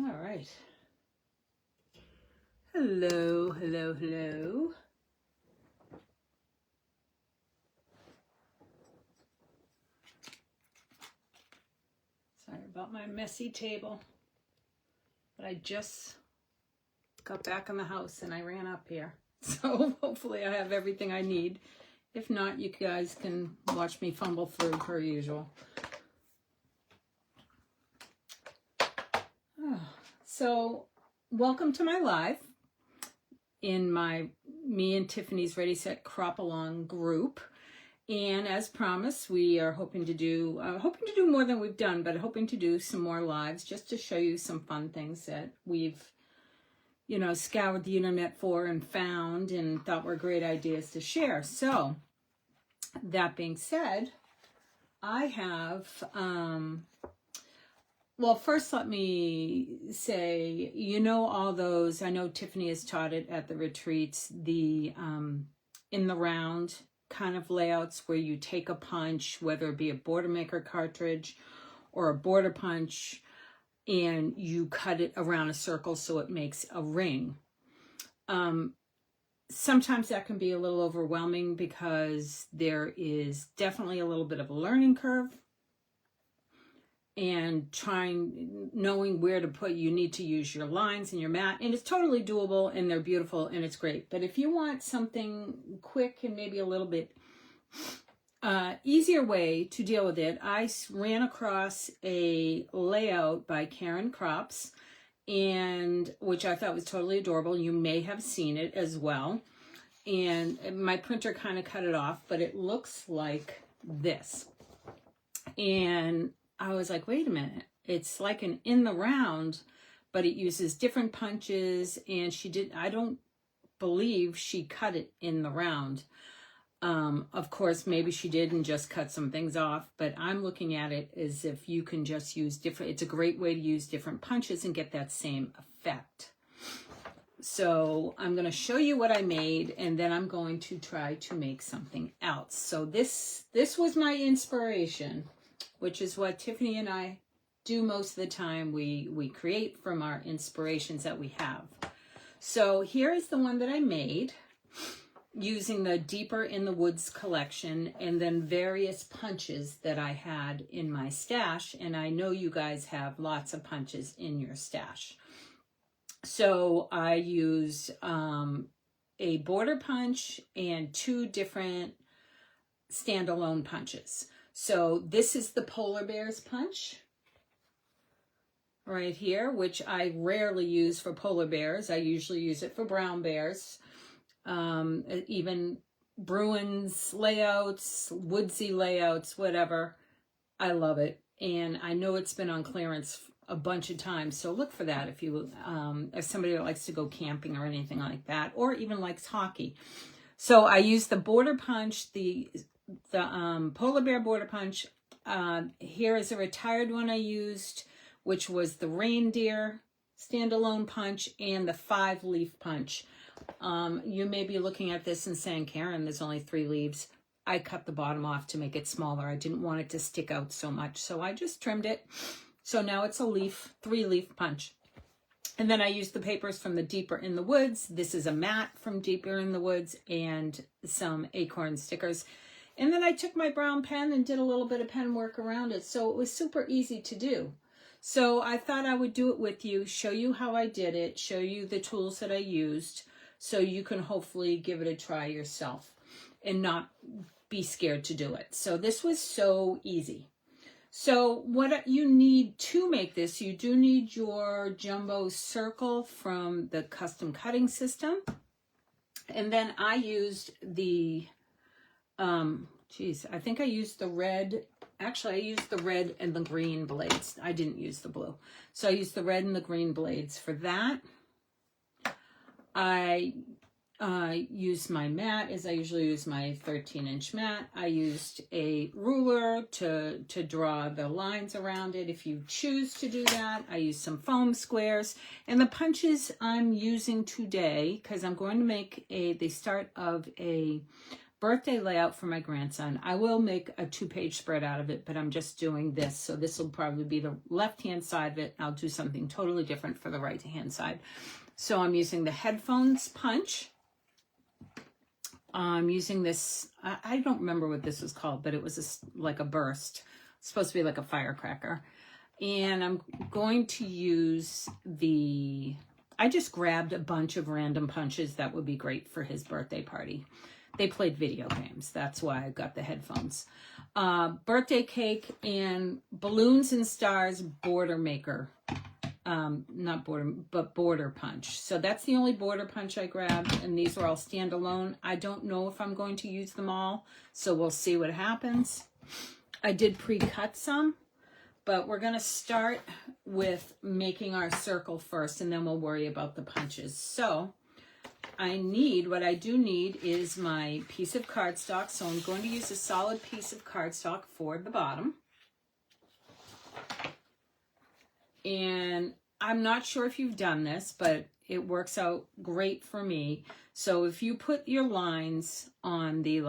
All right. Hello, hello, hello. Sorry about my messy table, but I just got back in the house and I ran up here. So hopefully I have everything I need. If not, you guys can watch me fumble through per usual. So welcome to my live in me and Tiffany's Ready Set Crop Along group. And as promised, we are hoping to do more than we've done, but hoping to do some more lives just to show you some fun things that we've, scoured the internet for and found and thought were great ideas to share. So that being said, I have, well, first let me say, all those, I know Tiffany has taught it at the retreats, the in the round kind of layouts where you take a punch, whether it be a border maker cartridge or a border punch, and you cut it around a circle so it makes a ring. Sometimes that can be a little overwhelming because there is definitely a little bit of a learning curve. And knowing where to put, you need to use your lines and your mat, and it's totally doable and they're beautiful and it's great. But if you want something quick and maybe a little bit easier way to deal with it, I ran across a layout by Karen Crops, and which I thought was totally adorable. You may have seen it as well. And my printer kind of cut it off, but it looks like this. And I was like, wait a minute, it's like an in the round, but it uses different punches, and I don't believe she cut it in the round. Of course, maybe she did and just cut some things off, but I'm looking at it as if you can just use it's a great way to use different punches and get that same effect. So I'm going to show you what I made, and then I'm going to try to make something else. So this was my inspiration, which is what Tiffany and I do most of the time. We create from our inspirations that we have. So here is the one that I made using the Deeper in the Woods collection, and then various punches that I had in my stash. And I know you guys have lots of punches in your stash. So I use a border punch and 2 different standalone punches. So this is the Polar Bears punch right here, which I rarely use for polar bears. I usually use it for brown bears. Even Bruins layouts, woodsy layouts, whatever. I love it. And I know it's been on clearance a bunch of times. So look for that if you, if somebody that likes to go camping or anything like that, or even likes hockey. So I use the border punch, the polar bear border punch. Here is a retired one I used, which was the reindeer standalone punch and the 5-leaf punch. You may be looking at this and saying, Karen, there's only 3 leaves. I cut the bottom off to make it smaller. I didn't want it to stick out so much, so I just trimmed it. So now it's a 3-leaf punch. And then I used the papers from the Deeper in the Woods. This is a mat from Deeper in the Woods and some acorn stickers. And then I took my brown pen and did a little bit of pen work around it. So it was super easy to do. So I thought I would do it with you, show you how I did it, show you the tools that I used, so you can hopefully give it a try yourself and not be scared to do it. So this was so easy. So what you need to make this, you do need your jumbo circle from the custom cutting system. And then I used the, I think I used the red. Actually, I used the red and the green blades. I didn't use the blue. So I used the red and the green blades for that. I used my mat, as I usually use my 13-inch mat. I used a ruler to draw the lines around it if you choose to do that. I used some foam squares. And the punches I'm using today, because I'm going to make the start of a birthday layout for my grandson. I will make a 2-page spread out of it, but I'm just doing this. So this will probably be the left-hand side of it. I'll do something totally different for the right-hand side. So I'm using the headphones punch. I'm using this, I don't remember what this was called, but it was like a burst. It's supposed to be like a firecracker. And I'm going to use I just grabbed a bunch of random punches that would be great for his birthday party. They played video games. That's why I got the headphones. Birthday cake and balloons and stars border maker. Not border, but border punch. So that's the only border punch I grabbed, and these are all standalone. I don't know if I'm going to use them all, so we'll see what happens. I did pre-cut some, but we're going to start with making our circle first, and then we'll worry about the punches. So what I do need is my piece of cardstock. So I'm going to use a solid piece of cardstock for the bottom. And I'm not sure if you've done this, but it works out great for me. So if you put your lines on the,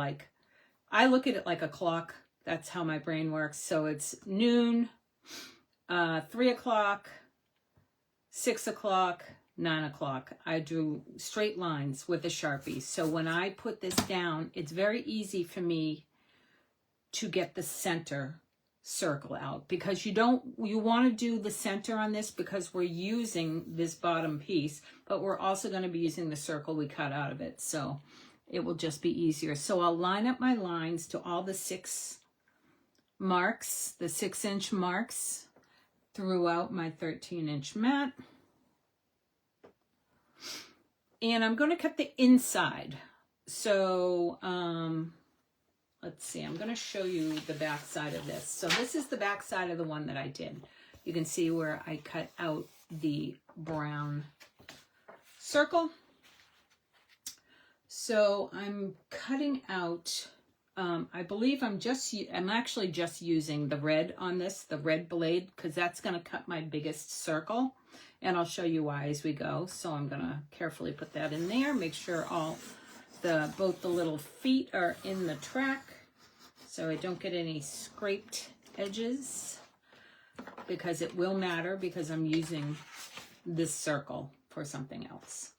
I look at it like a clock. That's how my brain works. So it's noon, 3 o'clock, 6 o'clock, 9 o'clock. I drew straight lines with a Sharpie. So when I put this down, it's very easy for me to get the center circle out, because you want to do the center on this because we're using this bottom piece, but we're also going to be using the circle we cut out of it. So it will just be easier. So I'll line up my lines to all the 6 marks, the 6-inch marks throughout my 13-inch mat. And I'm going to cut the inside. So, let's see, I'm going to show you the back side of this. So this is the back side of the one that I did. You can see where I cut out the brown circle. So I'm cutting out, I believe I'm actually just using the red on this, the red blade, because that's going to cut my biggest circle. And I'll show you why as we go. So I'm going to carefully put that in there, make sure both the little feet are in the track so I don't get any scraped edges, because it will matter because I'm using this circle for something else.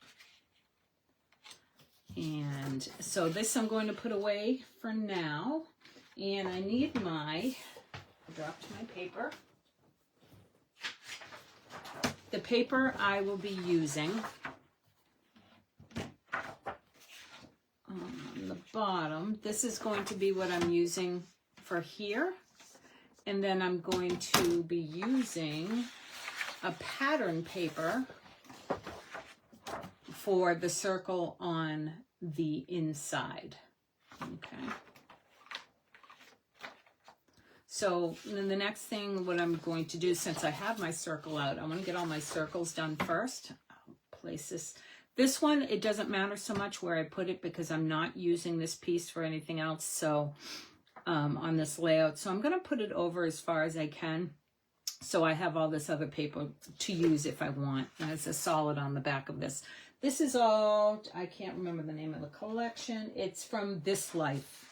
And so this I'm going to put away for now. And I need I dropped my paper. The paper I will be using on the bottom, this is going to be what I'm using for here. And then I'm going to be using a pattern paper for the circle on the inside. Okay. So then the next thing, what I'm going to do, since I have my circle out, I want to get all my circles done first. I'll place this. This one, it doesn't matter so much where I put it because I'm not using this piece for anything else. So on this layout, so I'm going to put it over as far as I can. So I have all this other paper to use if I want. And it's a solid on the back of this. This is all, I can't remember the name of the collection. It's from This Life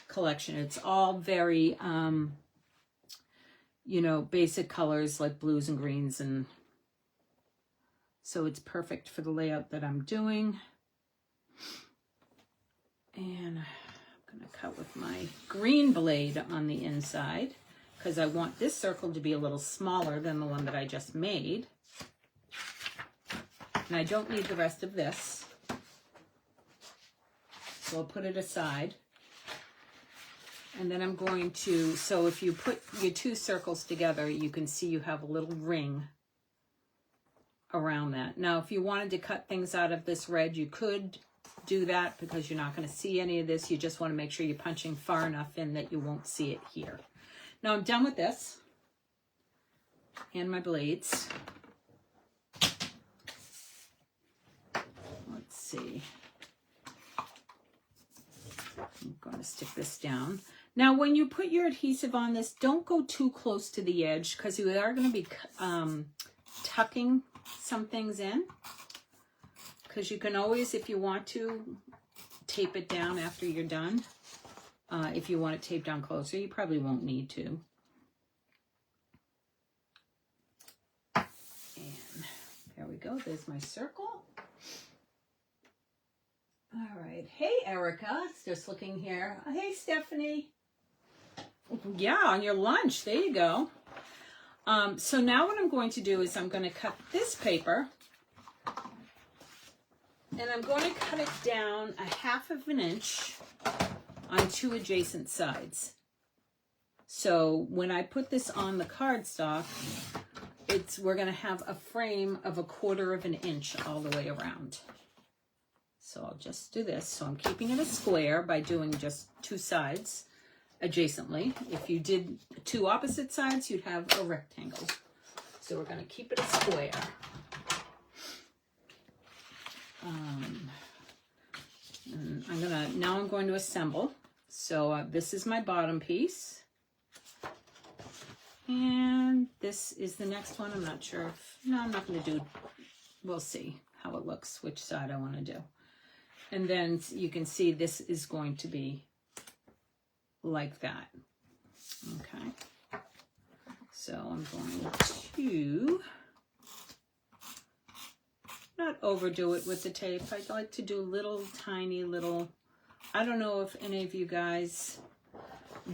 collection. It's all very, basic colors like blues and greens. And so it's perfect for the layout that I'm doing. And I'm going to cut with my green blade on the inside because I want this circle to be a little smaller than the one that I just made. And I don't need the rest of this. So I'll put it aside. And then I'm going to, so if you put your two circles together, you can see you have a little ring around that. Now, if you wanted to cut things out of this red, you could do that because you're not going to see any of this. You just want to make sure you're punching far enough in that you won't see it here. Now I'm done with this and my blades. Let's see. I'm going to stick this down. Now, when you put your adhesive on this, don't go too close to the edge because you are going to be tucking some things in. Because you can always, if you want to, tape it down after you're done. If you want it taped down closer, you probably won't need to. And there we go. There's my circle. All right. Hey, Erica. Just looking here. Hey, Stephanie. Yeah, on your lunch. There you go. So now what I'm going to do is I'm going to cut this paper. And I'm going to cut it down 1/2 inch on 2 adjacent sides. So when I put this on the cardstock, we're going to have a frame of 1/4 inch all the way around. So I'll just do this. So I'm keeping it a square by doing just 2 sides adjacently. If you did 2 opposite sides, you'd have a rectangle. So we're going to keep it a square. And now I'm going to assemble. So this is my bottom piece. And this is the next one. I'm not sure if, no, I'm not going to do, we'll see how it looks, which side I want to do. And then you can see this is going to be like that. Okay. So I'm going to not overdo it with the tape. I'd like to do little tiny little, I don't know if any of you guys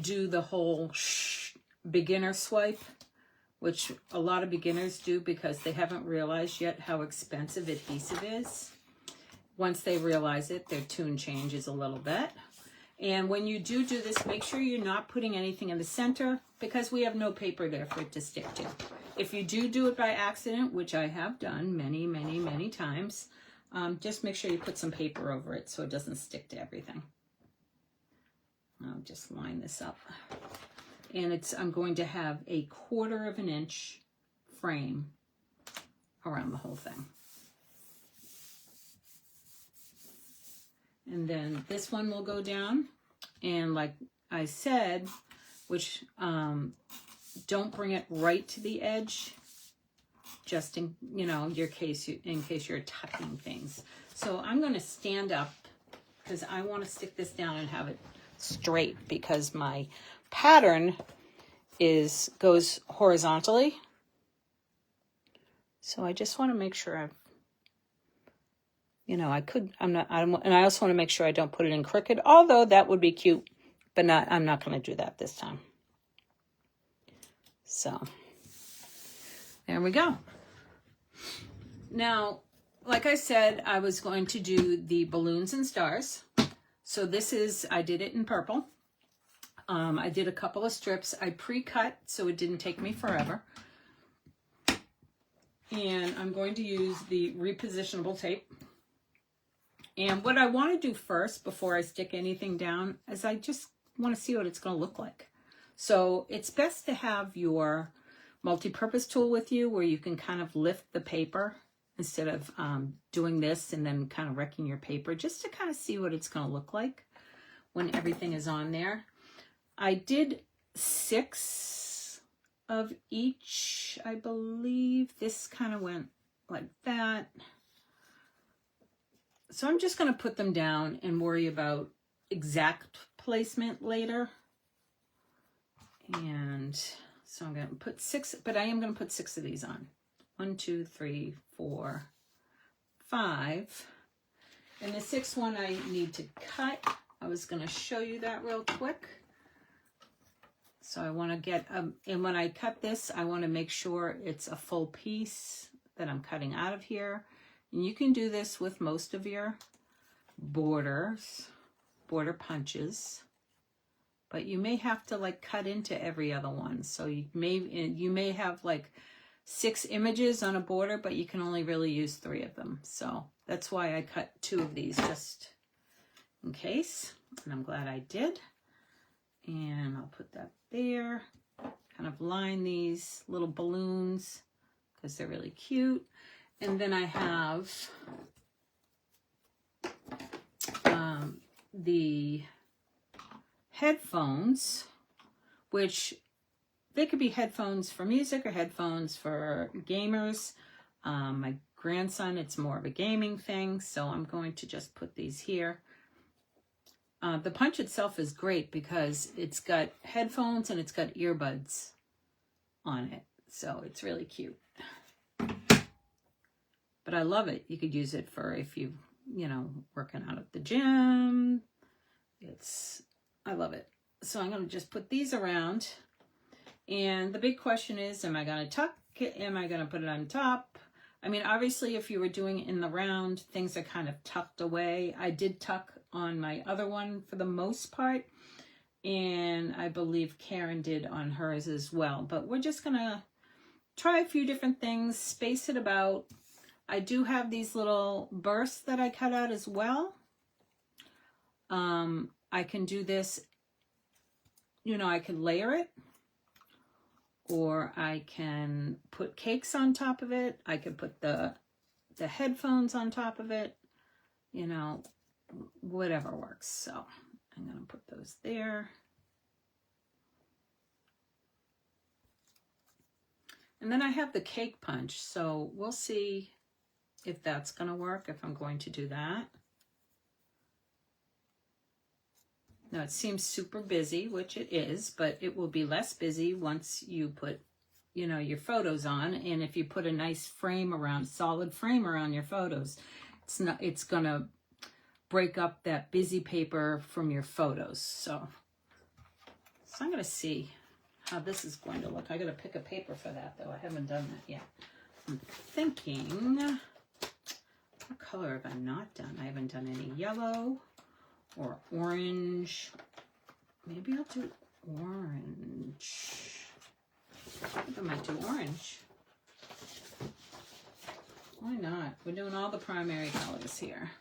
do the whole beginner swipe, which a lot of beginners do because they haven't realized yet how expensive adhesive is. Once they realize it, their tune changes a little bit. And when you do this, make sure you're not putting anything in the center because we have no paper there for it to stick to. If you do it by accident, which I have done many, many, many times, just make sure you put some paper over it so it doesn't stick to everything. I'll just line this up. And I'm going to have 1/4 inch frame around the whole thing. And then this one will go down. And like I said, which don't bring it right to the edge, just in case you're tucking things. So I'm going to stand up because I want to stick this down and have it straight because my pattern goes horizontally. So I just want to make sure and I also want to make sure I don't put it in crooked, although that would be cute, but I'm not going to do that this time. So there we go. Now, like I said, I was going to do the balloons and stars. So I did it in purple. I did a couple of strips. I pre-cut so it didn't take me forever. And I'm going to use the repositionable tape. And what I want to do first before I stick anything down is I just want to see what it's going to look like. So it's best to have your multi-purpose tool with you where you can kind of lift the paper instead of doing this and then kind of wrecking your paper, just to kind of see what it's going to look like when everything is on there. I did 6 of each, I believe. This kind of went like that. So I'm just going to put them down and worry about exact placement later. And so I'm going to put 6, but I am going to put 6 of these on. 1, 2, 3, 4, 5. And the 6th one I need to cut. I was going to show you that real quick. So I want to get, and when I cut this, I want to make sure it's a full piece that I'm cutting out of here. And you can do this with most of your border punches. but you may have to like cut into every other one. So you may have like 6 images on a border, but you can only really use 3 of them. So that's why I cut 2 of these just in case, and I'm glad I did. And I'll put that there, kind of line these little balloons because they're really cute. And then I have the headphones, which they could be headphones for music or headphones for gamers. My grandson, it's more of a gaming thing, so I'm going to just put these here. The punch itself is great because it's got headphones and it's got earbuds on it, so it's really cute. But I love it. You could use it for if you know, working out at the gym. I love it. So I'm going to just put these around. And the big question is, am I going to tuck it? Am I going to put it on top? I mean, obviously, if you were doing it in the round, things are kind of tucked away. I did tuck on my other one for the most part. And I believe Karen did on hers as well. But we're just going to try a few different things, space it about. I do have these little bursts that I cut out as well. I can do this, you know, I could layer it, or I can put cakes on top of it. I could put the headphones on top of it, you know, whatever works. So I'm going to put those there. And then I have the cake punch, so we'll see if that's going to work, if I'm going to do that. Now it seems super busy, which it is, but it will be less busy once you put, you know, your photos on. And if you put a nice frame around, solid frame around your photos, it's going to break up that busy paper from your photos. So I'm going to see how this is going to look. I got to pick a paper for that though. I haven't done that yet. I'm thinking, what color have I not done? I haven't done any yellow or orange. Maybe I'll do orange. I think I might do orange. Why not? We're doing all the primary colors here.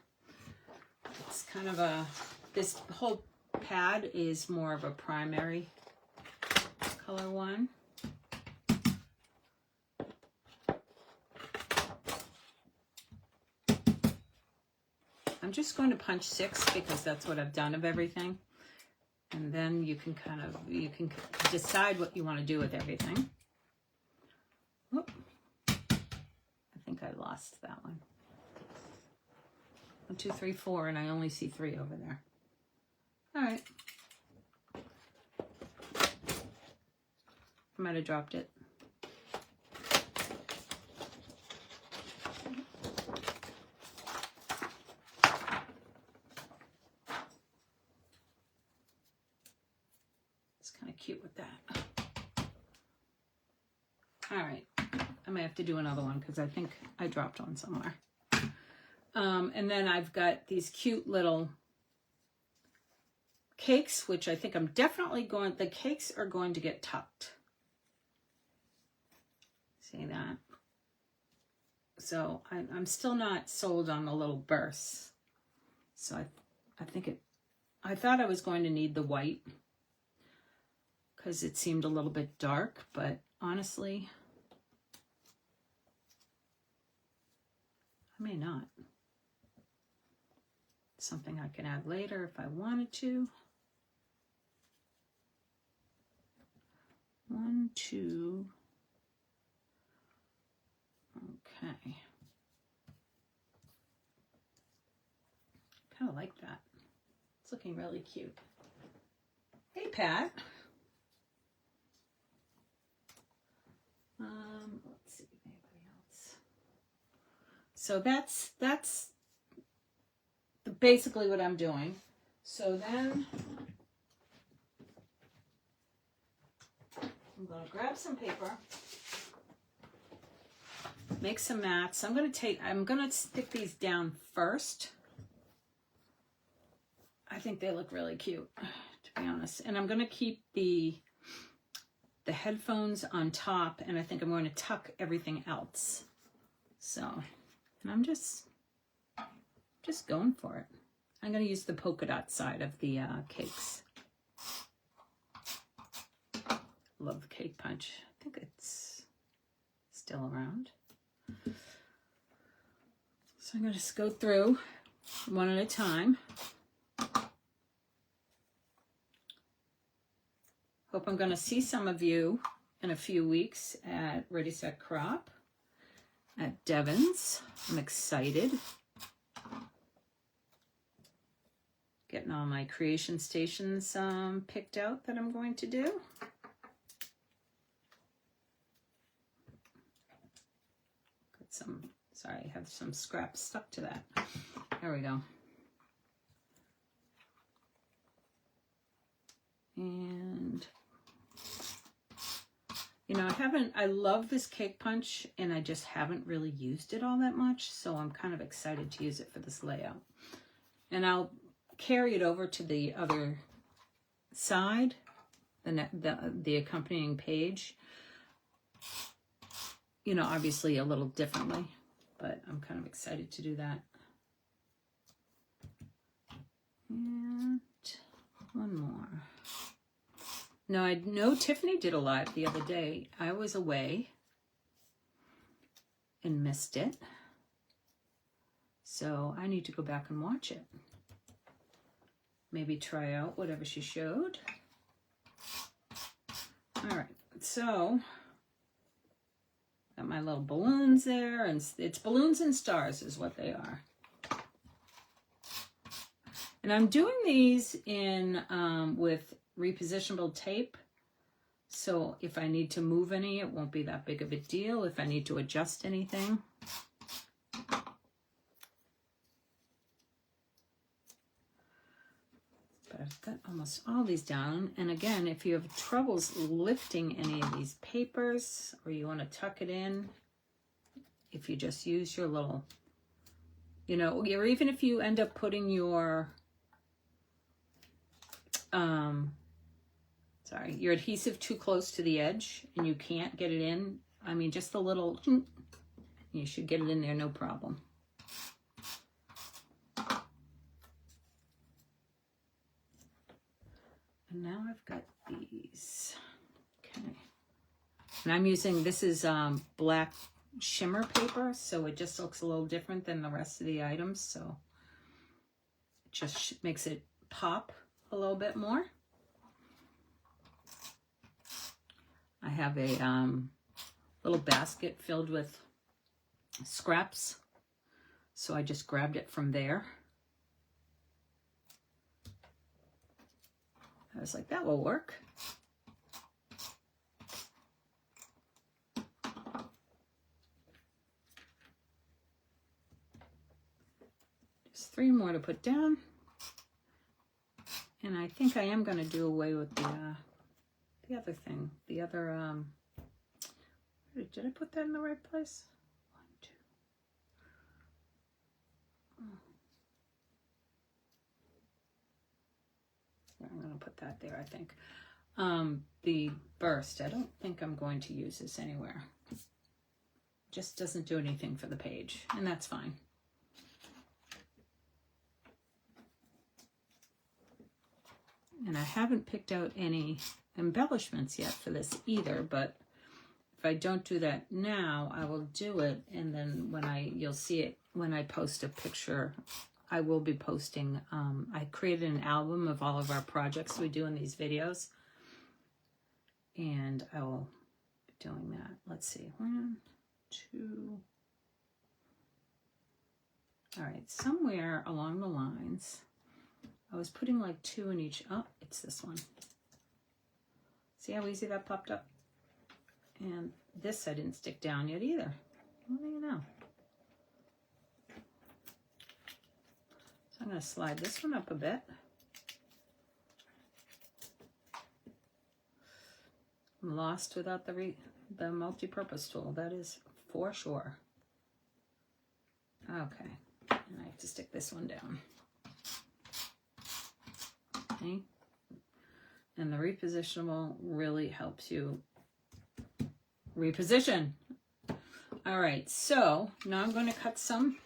It's kind of this whole pad is more of a primary color one. I'm just going to punch 6 because that's what I've done of everything. And then you can you can decide what you want to do with everything. Whoop. I think I lost that one. 1, 2, 3, 4, and I only see 3 over there. All right. I might have dropped it. Cute with that. All right, I may have to do another one because I think I dropped one somewhere. And then I've got these cute little cakes, which I think I'm definitely the cakes are going to get tucked. See that? So I'm still not sold on the little bursts. So I thought I was going to need the white, because it seemed a little bit dark, but honestly, I may not. Something I can add later if I wanted to. 1, 2. Okay. Kind of like that. It's looking really cute. Hey, Pat. Let's see, anybody else? So that's basically what I'm doing. So then I'm going to grab some paper, make some mats. I'm going to stick these down first. I think they look really cute. to be honest. And I'm going to keep the headphones on top, and I think I'm going to tuck everything else. So, and I'm just going for it. I'm going to use the polka dot side of the cakes. Love the cake punch. I think it's still around. So I'm going to just go through one at a time. Hope I'm going to see some of you in a few weeks at Ready, Set, Crop at Devon's. I'm excited. Getting all my creation stations picked out that I'm going to do. Got some, sorry, I have some scraps stuck to that. There we go. And you know, I love this cake punch, and I just haven't really used it all that much, so I'm kind of excited to use it for this layout. And I'll carry it over to the other side, the accompanying page, you know, obviously a little differently, but I'm kind of excited to do that. And one more. Now, I know Tiffany did a live the other day. I was away and missed it. So I need to go back and watch it. Maybe try out whatever she showed. All right, so got my little balloons there, and it's balloons and stars is what they are. And I'm doing these in with repositionable tape, so if I need to move any, it won't be that big of a deal. If I need to adjust anything. But I've got almost all these down. And again, if you have troubles lifting any of these papers, or you want to tuck it in, if you just use your little, you know, or even if you end up putting your your adhesive too close to the edge and you can't get it in, I mean, just a little, you should get it in there, no problem. And now I've got these. Okay. And I'm using, this is black shimmer paper, so it just looks a little different than the rest of the items, so it just makes it pop a little bit more. I have a little basket filled with scraps, so I just grabbed it from there. I was like, that will work. Just 3 more to put down. And I think I am going to do away with the other thing. The other, did I put that in the right place? 1, 2. Oh. I'm going to put that there, I think. The burst, I don't think I'm going to use this anywhere. Just doesn't do anything for the page, and that's fine. And I haven't picked out any embellishments yet for this either, but if I don't do that now, I will do it, and then when you'll see it when I post a picture. I will be posting, I created an album of all of our projects we do in these videos, and I will be doing that. Let's see, 1, 2. All right, somewhere along the lines, I was putting like 2 in each. Oh, it's this one. See how easy that popped up? And this I didn't stick down yet either. What do you know? So I'm going to slide this one up a bit. I'm lost without the multi-purpose tool. That is for sure. Okay, and I have to stick this one down. Okay, And the repositionable really helps you reposition. All right, so now I'm going to cut some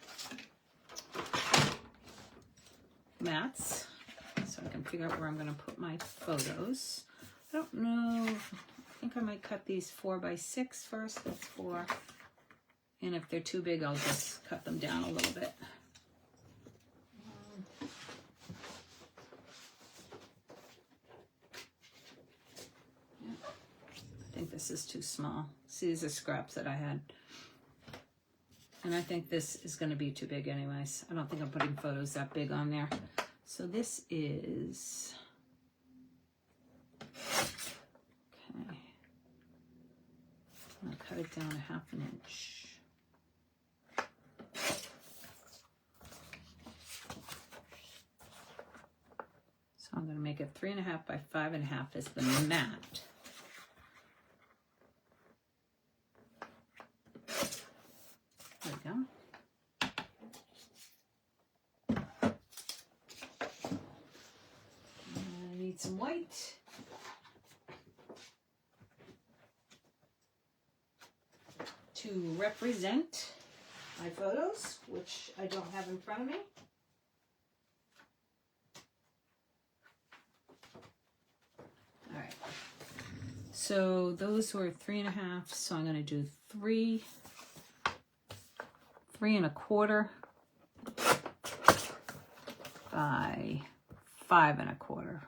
mats so I can figure out where I'm going to put my photos. I don't know. I think I might cut these 4 by 6 first. That's 4. And if they're too big, I'll just cut them down a little bit. I think this is too small. See, these are scraps that I had. And I think this is going to be too big anyways. I don't think I'm putting photos that big on there. So this is... Okay. I'm going to cut it down 1/2 inch. So I'm going to make it 3.5 by 5.5 as the mat. There we go. I need some white. To represent my photos, which I don't have in front of me. All right. So those were 3.5, so I'm going to do 3 1/4 by 5 1/4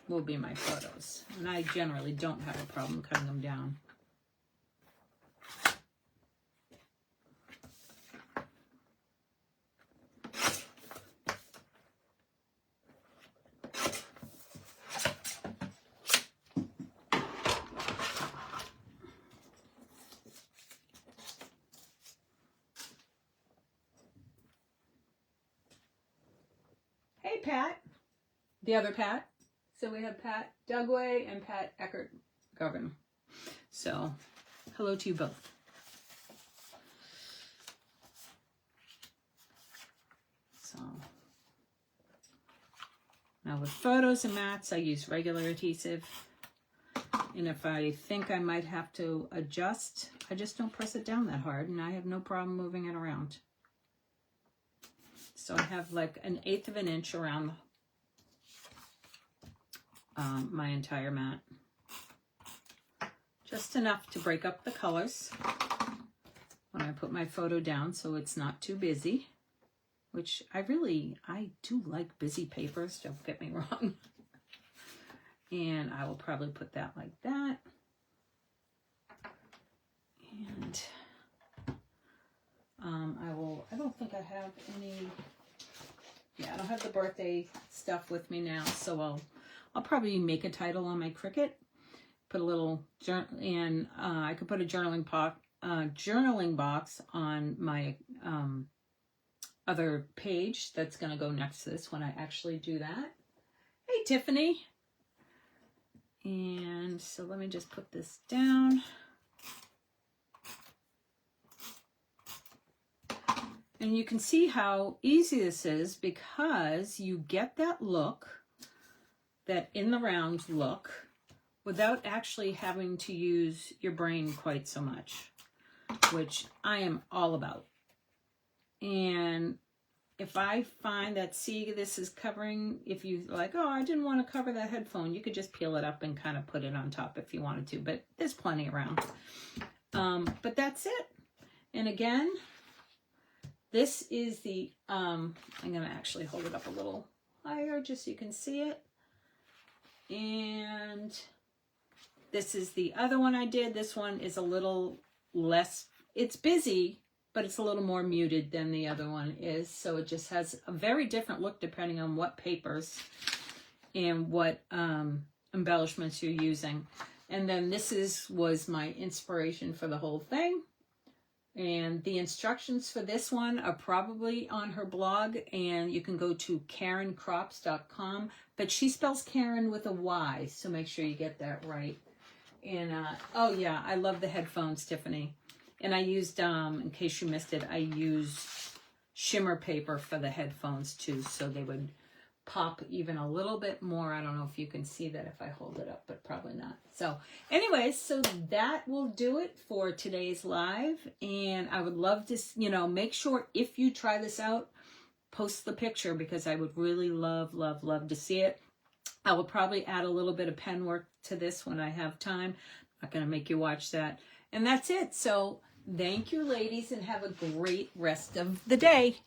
will be my photos. And I generally don't have a problem cutting them down. Hey, Pat. The other Pat. So we have Pat Dugway and Pat Eckert Govern. So hello to you both. So now with photos and mats, I use regular adhesive. And if I think I might have to adjust, I just don't press it down that hard, and I have no problem moving it around. So I have like 1/8 of an inch around my entire mat. Just enough to break up the colors when I put my photo down so it's not too busy, which I do like busy papers, don't get me wrong. And I will probably put that like that. And I don't think I have any, I don't have the birthday stuff with me now, so I'll probably make a title on my Cricut, put a little, and I could put a journaling box on my other page that's going to go next to this when I actually do that. Hey, Tiffany. And so let me just put this down. And you can see how easy this is because you get that look, that in the round look, without actually having to use your brain quite so much, which I am all about. And if I find that, this is covering, if you like, oh, I didn't want to cover that headphone, you could just peel it up and kind of put it on top if you wanted to, but there's plenty around. But that's it. And again, this is the, I'm going to actually hold it up a little higher just so you can see it. And this is the other one I did. This one is a little less, it's busy, but it's a little more muted than the other one is. So it just has a very different look depending on what papers and what embellishments you're using. And then this was my inspiration for the whole thing. And the instructions for this one are probably on her blog, and you can go to KarenCrops.com, but she spells Karen with a Y, so make sure you get that right. And, oh yeah, I love the headphones, Tiffany. And I used, in case you missed it, I used shimmer paper for the headphones too, so they would pop even a little bit more. I don't know if you can see that if I hold it up, but probably not. So anyways, so that will do it for today's live. And I would love to, you know, make sure if you try this out, post the picture, because I would really love, love, love to see it. I will probably add a little bit of pen work to this when I have time. I'm not going to make you watch that. And that's it. So thank you, ladies, and have a great rest of the day.